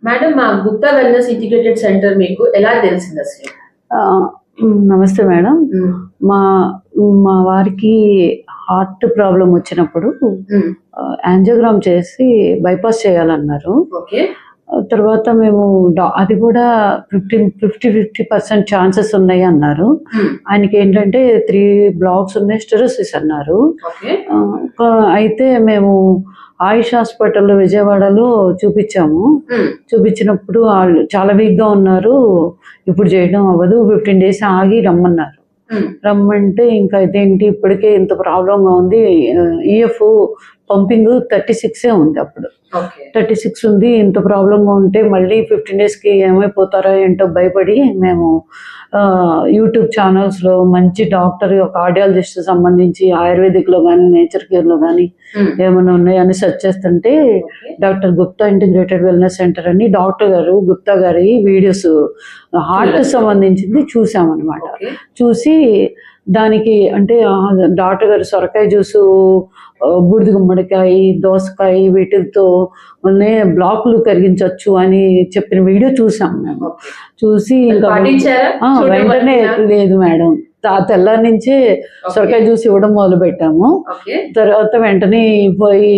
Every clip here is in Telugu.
మేడం, మా గుప్తా వెల్నెస్ ఇంటిగ్రేటెడ్ సెంటర్ మీకు ఎలా తెలిసింది అసలు? నమస్తే మేడం. మా మా వారికి హార్ట్ ప్రాబ్లం వచ్చినప్పుడు యాంజియోగ్రామ్ చేసి బైపాస్ చేయాలన్నారు. తర్వాత మేము అది కూడా 50% ఛాన్సెస్ ఉన్నాయి అన్నారు. ఆయనకి ఏంటంటే 3 బ్లాక్స్ ఉన్నాయి, స్టెరోసిస్ అన్నారు. అయితే మేము ఆయుష్ హాస్పిటల్ విజయవాడలో చూపించాము. చూపించినప్పుడు వాళ్ళు చాలా వీక్ గా ఉన్నారు, ఇప్పుడు చేయడం అవ్వదు, 15 days ఆగి రమ్మన్నారు. రమ్మంటే ఇంకా ఇదేంటి ఇప్పటికే ఇంత ప్రాబ్లంగా ఉంది, ఈఎఫ్ పంపింగ్ 36 ఉంది. అప్పుడు 36 ఉంది, ఇంత ప్రాబ్లంగా ఉంటే మళ్ళీ 15 daysకి ఏమైపోతారో ఏంటో భయపడి మేము యూట్యూబ్ ఛానల్స్లో మంచి డాక్టర్, కార్డియాలజిస్ట్ సంబంధించి ఆయుర్వేదిక్లో కానీ నేచర్ కేర్లో కానీ ఏమైనా ఉన్నాయని సెర్చ్ చేస్తుంటే doctor Gupta integrated wellness centre అని డాక్టర్ గారు గుప్తా గారి వీడియోస్ హార్ట్ సంబంధించింది చూసామన్నమాట. చూసి దానికి అంటే డాక్టర్ గారు సొరకాయ జ్యూసు, బూడిద గుమ్మడికాయ, దోసకాయ వీటితో బ్లాక్లు కరిగించవచ్చు అని చెప్పిన వీడియో చూసాం మేము. చూసి ఇంకా వెంటనే లేదు మేడం, తెల్లారి నుంచే సొరకాయ జ్యూస్ ఇవ్వడం మొదలు పెట్టాము. తర్వాత వెంటనే పోయి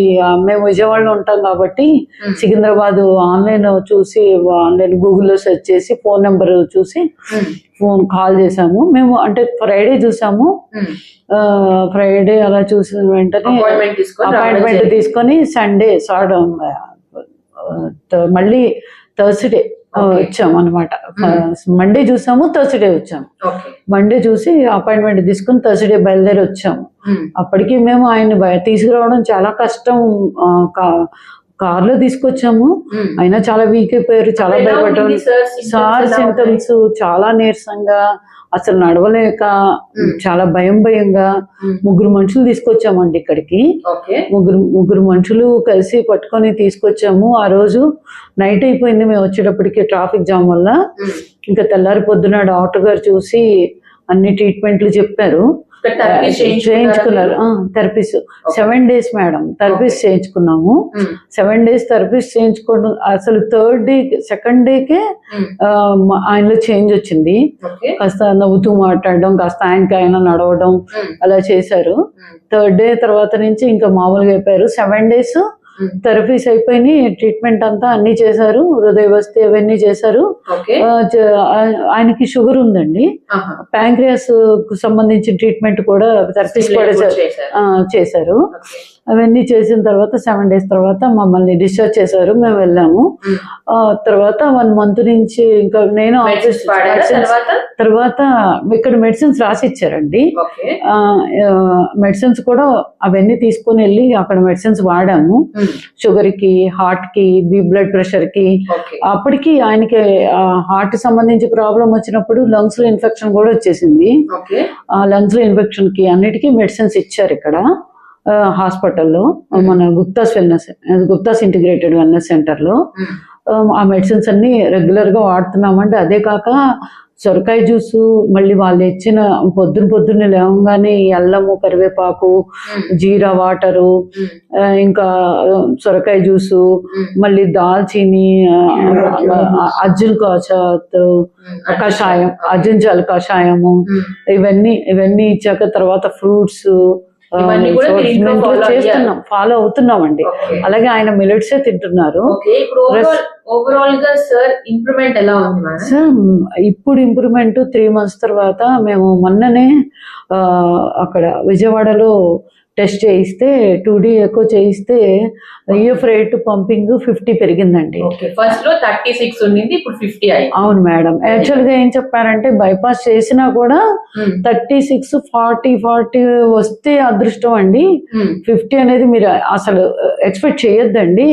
మేము విజయవాడలో ఉంటాం కాబట్టి సికింద్రాబాద్ ఆన్లైన్ చూసి, ఆన్లైన్ గూగుల్లో సెర్చ్ చేసి ఫోన్ నెంబర్ చూసి ఫోన్ కాల్ చేసాము. మేము అంటే ఫ్రైడే చూసాము. ఫ్రైడే అలా చూసిన వెంటనే అపాయింట్మెంట్ తీసుకొని సండే మళ్ళీ థర్స్డే వచ్చాము అనమాట. మండే చూసాము, థర్స్డే వచ్చాము. మండే చూసి అపాయింట్మెంట్ తీసుకుని థర్స్డే బయలుదేరి వచ్చాము. అప్పటికి మేము ఆయన తీసుకురావడం చాలా కష్టం. కార్లో తీసుకొచ్చాము, అయినా చాలా వీక్ అయిపోయారు, చాలా భయపడ్డారు. సార్ సింటమ్స్ చాలా నీరసంగా, అసలు నడవలేక, చాలా భయంగా 3 మనుషులు తీసుకొచ్చామండి ఇక్కడికి. ముగ్గురు మనుషులు కలిసి పట్టుకొని తీసుకొచ్చాము. ఆ రోజు నైట్ అయిపోయింది మేము వచ్చేటప్పటికి ట్రాఫిక్ జామ్ వల్ల. ఇంకా తెల్లారి పొద్దున డాక్టర్ గారు చూసి అన్ని ట్రీట్మెంట్లు చెప్పారు. చేయించుకున్నారు థెరపీస్. 7 days మేడం థెరపీస్ చేయించుకున్నాము. 7 days థెరపీస్ చేయించుకోవడం, అసలు సెకండ్ డేకే ఆయనలో చేంజ్ వచ్చింది. కాస్త నవ్వుతూ మాట్లాడడం, కాస్త ఆయన నడవడం అలా చేశారు. 3rd day తర్వాత నుంచి ఇంకా మామూలుగా అయిపోయారు. 7 days థెరపీస్ అయిపోయినాయి, ట్రీట్మెంట్ అంతా అన్ని చేశారు, హృదయ వస్తే అవన్నీ చేశారు. ఆయనకి షుగర్ ఉందండి, ప్యాంక్రియాస్ కు సంబంధించిన ట్రీట్మెంట్ కూడా థెరపీస్ కూడా చేశారు. అవన్నీ చేసిన తర్వాత 7 days తర్వాత మమ్మల్ని డిశ్చార్జ్ చేశారు. మేము వెళ్ళాము. తర్వాత 1 month నుంచి ఇంకా నేను ఆఫీస్ తర్వాత ఇక్కడ మెడిసిన్స్ రాసి ఇచ్చారండి. మెడిసిన్స్ కూడా అవన్నీ తీసుకుని వెళ్ళి అక్కడ మెడిసిన్స్ వాడాము. షుగర్ కి, హార్ట్ కి, బ్లడ్ ప్రెషర్ కి. అప్పటికి ఆయనకి హార్ట్ సంబంధించి ప్రాబ్లం వచ్చినప్పుడు లంగ్స్ లో ఇన్ఫెక్షన్ కూడా వచ్చేసింది. ఆ లంగ్స్ లో ఇన్ఫెక్షన్ కి అన్నిటికీ మెడిసిన్స్ ఇచ్చారు ఇక్కడ హాస్పిటల్లో, మన గుప్తాస్ ఇంటిగ్రేటెడ్ వెల్నెస్ సెంటర్ లో. ఆ మెడిసిన్స్ అన్ని రెగ్యులర్ గా వాడుతున్నామండి. అదే కాక సొరకాయ జ్యూసు, మళ్ళీ వాళ్ళు ఇచ్చిన పొద్దున్న లేవగానే అల్లము, కరివేపాకు, జీరా వాటరు, ఇంకా సొరకాయ జ్యూసు, మళ్ళీ దాల్చీని, అర్జున్ కషాయం, అర్జున్ జల్ కషాయము, ఇవన్నీ ఇచ్చాక తర్వాత ఫ్రూట్స్ చేస్తున్నాం, ఫాలో అవుతున్నామండి. అలాగే ఆయన మిల్లెట్సే తింటున్నారు. సార్ ఇప్పుడు ఇంప్రూవ్మెంట్ 3 months తర్వాత మేము మొన్ననే అక్కడ విజయవాడలో టెస్ట్ చేయిస్తే 2D ఎకో చేయిస్తే ఈఎఫ్ రేట్ పంపింగ్ 50 పెరిగిందండి. ఫస్ట్ లో 36 ఉండింది, ఇప్పుడు 50 అయింది. అవును మేడం. యాక్చువల్ గా ఏం చెప్పారంటే బైపాస్ చేసినా కూడా 36, 40 వస్తే అదృష్టం అండి. 50 అనేది మీరు అసలు ఎక్స్పెక్ట్ చేయొద్దండి,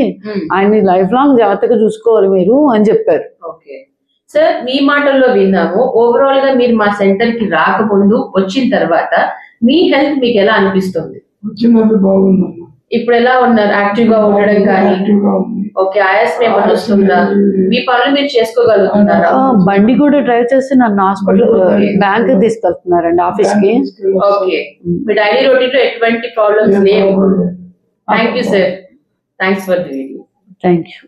ఆయన లైఫ్ లాంగ్ జాగ్రత్తగా చూసుకోవాలి మీరు అని చెప్పారు. సార్, మీ మాటల్లో విన్నాము, ఓవరాల్ గా మీరు మా సెంటర్ కి రాకముందు, వచ్చిన తర్వాత మీ హెల్త్ మీకు ఎలా అనిపిస్తుంది? బాగుందమ్మా. ఇప్పుడు ఎలా ఉన్నారు? యాక్టివ్ గా ఉండడం కానీ, ఓకే, ఆయాసం ఏమన్నా వస్తుందా? మీ పనులు మీరు చేసుకోగలుగుతున్నారా? బండి కూడా డ్రైవ్ చేసి నన్ను హాస్పిటల్, బ్యాంక్ తీసుకెళ్తున్నారండి, ఆఫీస్ కి. ఓకే, మీ డైలీ రొటీన్ లో ఎటువంటి ప్రాబ్లమ్స్ లేవు. Thank you sir, thanks for the video. Thank you.